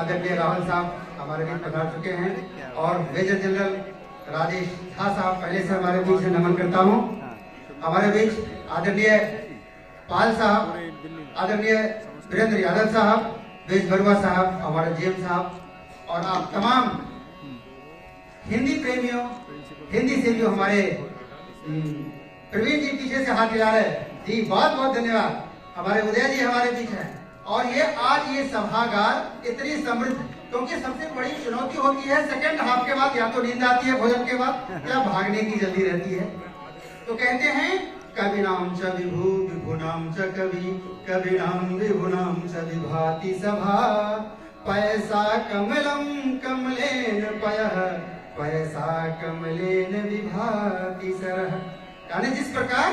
आदरणीय राहुल साहब हमारे बीच पधार चुके हैं और मेजर जनरल राजेश झा साहब पहले से हमारे बीच है, नमन करता हूँ। हमारे बीच आदरणीय पाल साहब, आदरणीय वीरेंद्र यादव साहब, वेज बरुआ साहब, हमारे जेम साहब और आप तमाम हिंदी प्रेमियों, हिंदी से जो हमारे प्रवीण जी पीछे से हाथ हिला रहे जी, बहुत बहुत धन्यवाद। हमारे उदय जी हमारे बीच हैं और ये आज ये सभागार इतनी समृद्ध, क्योंकि सबसे बड़ी चुनौती होती है सेकंड हाफ के बाद, या तो नींद आती है भोजन के बाद या भागने की जल्दी रहती है। तो कहते हैं कवि नाम च विभु, विभु नाम च कवि, कवि नाम विभु नाम च विभाति सभा, पैसा कमलम कमलेन पयः, पैसा कमलेन विभाति सरह। यानी जिस प्रकार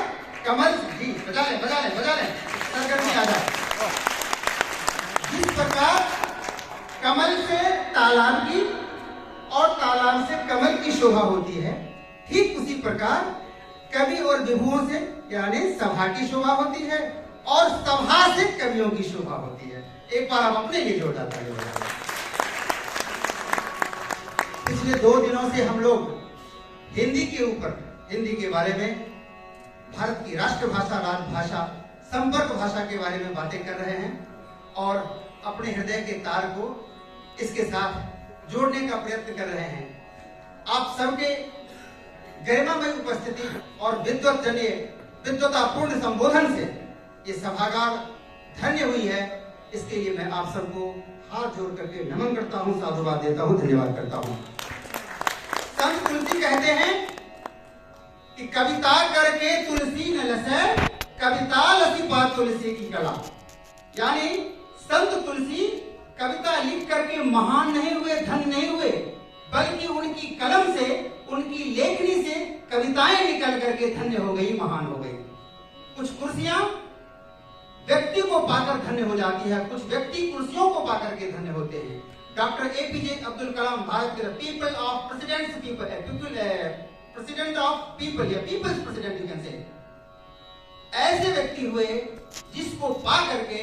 कमल जी बजा ले सरगर्मी आ जाए, जिस प्रकार कमल से तालाब की और तालाब से कमल की शोभा होती है, ठीक उसी प्रकार कवि और विभुओं से यानी सभा की शोभा होती है और सभा से कवियों की शोभा होती है। एक बार आप अपने लिए जोड़ जाता है। पिछले 2 दिनों से हम लोग हिंदी के ऊपर, हिंदी के बारे में, भारत की राष्ट्रभाषा, राजभाषा, संपर्क भाषा के बारे में बातें कर रहे हैं और अपने हृदय के तार को इसके साथ जोड़ने का प्रयत्न कर रहे हैं। आप सबके गरिमामय उपस्थिति और विद्वतापूर्ण संबोधन से ये सभागार धन्य हुई है। इसके लिए मैं आप सबको हाथ जोड़ करके नमन करता हूँ, साधुवाद देता हूँ, धन्यवाद करता हूँ। संत तुलसी कहते हैं कि कविता करके तुलसी न लसै, कविता लसी पा तुलसी की कला। यानी संत तुलसी कविता लिख करके महान नहीं हुए, धन नहीं हुए, बल्कि उनकी कलम से, उनकी लेखनी से कविताएं निकल करके धन्य हो गई, महान हो गई। कुछ कुर्सियां व्यक्ति को पाकर धन्य हो जाती है, कुछ व्यक्ति कुर्सियों को पाकर के धन्य होते हैं। डॉक्टर एपीजे अब्दुल कलाम भारत के people of presidents, president of people या people's president you can say, ऐसे व्यक्ति हुए जिसको पा करके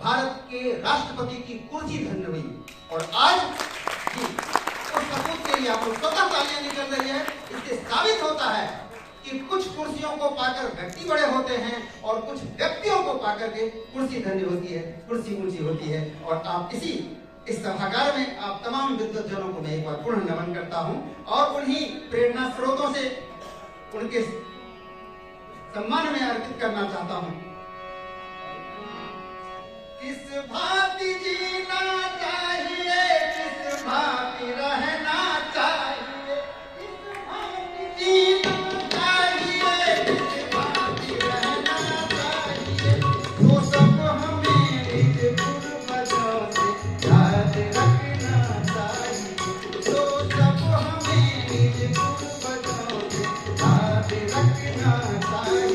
भारत के राष्ट्रपति की कुर्सी धन्य हुई। और आज जी उस सपूत के लिए आप लोग स्वतः तालियां निकल रही है। इससे साबित होता है कि कुछ कुर्सियों को पाकर व्यक्ति बड़े होते हैं और कुछ व्यक्तियों को पाकर के कुर्सी धन्य होती है, कुर्सी ऊंची होती है। और आप इस सभागार में आप तमाम विद्वज्जनों को मैं एक बार पुनः नमन करता हूं और उन्हीं प्रेरणा स्रोतों से उनके सम्मान में अर्पित करना चाहता हूं। किस भांति जीना चाहिए, किस भांति रहना चाहिए, किस भांति जीना चाहिए, किस भांति रहना चाहिए, वो सब हमें निज पूर्वजों से याद रखना चाहिए, तो सब हमें निज पूर्वजों से याद रखना चाहिए।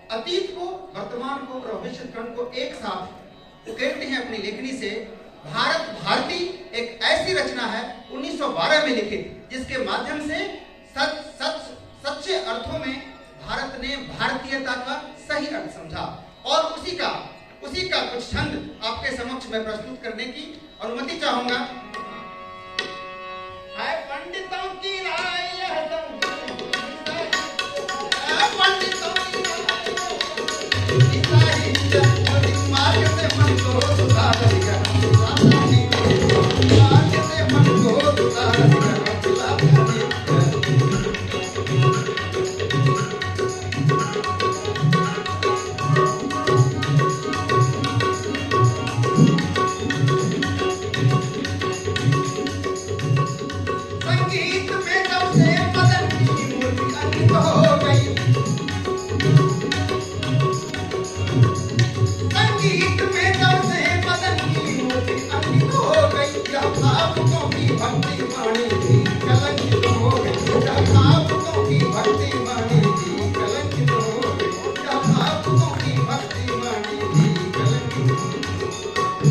अतीत को, वर्तमान को और भविष्य को एक साथ उकेरते हैं अपनी लेखनी से। भारत भारती एक ऐसी रचना है 1912 में लिखित, जिसके माध्यम से सच्चे अर्थों में भारत ने भारतीयता का सही अर्थ समझा और उसी का कुछ छंद आपके समक्ष में प्रस्तुत करने की अनुमति चाहूंगा। है पंडितों की राय को सुधार दिया लाने आज से मन को सुधार दिया लाने संगीत में जब से मदन की मूर्ति अंकित हो गई संगीत में जब से मदन की मूर्ति अंकित हो गई यह भावुकों की भक्ति वाणी भी कलंकित हो गई यह भावुकों की भक्ति वाणी भी कलंकित हो गई यह भावुकों की भक्ति वाणी भी कलंकित हो गई।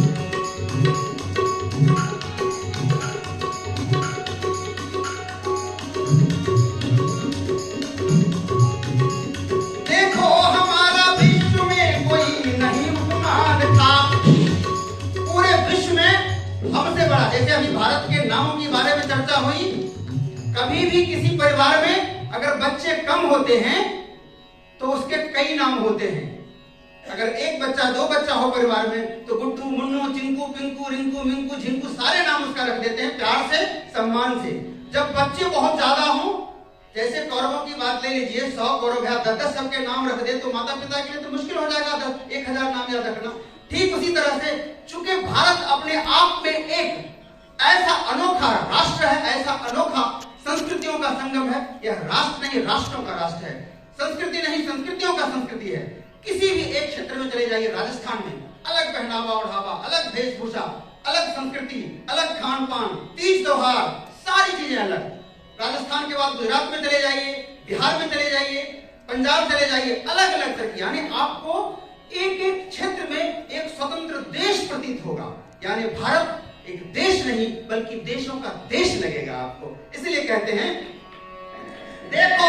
देखो हमारा विश्व में कोई नहीं उपमान था पूरे विश्व में हमसे बड़ा जैसे अभी भारत के नामों के बारे में चर्चा हुई कभी भी किसी परिवार में अगर बच्चे कम होते हैं तो उसके कई नाम होते हैं अगर एक बच्चा दो बच्चा हो परिवार में तो गुड्डू मुन्नू चिंकू पिंकू रिंकू मिंकू झिंकू सारे नाम उसका रख देते हैं प्यार से सम्मान से जब बच्चे बहुत ज्यादा हों जैसे कौरवों की बात ले लीजिए 100 कौरव है 10 सबके नाम रख दे तो माता पिता के लिए तो मुश्किल हो जाएगा 1000 नाम याद रखना ठीक उसी तरह से चूंकि भारत अपने आप में एक ऐसा अनोखा राष्ट्र है ऐसा अनोखा संस्कृतियों का संगम है यह राष्ट्र नहीं राष्ट्रों का राष्ट्र है संस्कृति नहीं संस्कृतियों का संस्कृति है किसी भी एक क्षेत्र में चले जाइए राजस्थान में अलग पहनावा ओढ़ावा अलग वेशभूषा अलग संस्कृति अलग खान पान तीज त्योहार सारी चीजें अलग राजस्थान के बाद गुजरात में चले जाइए बिहार में चले जाइए पंजाब चले जाइए अलग अलग तरह की यानी आपको एक एक क्षेत्र में एक स्वतंत्र देश प्रतीत होगा यानी भारत एक देश नहीं बल्कि देशों का देश लगेगा आपको इसलिए कहते हैं देखो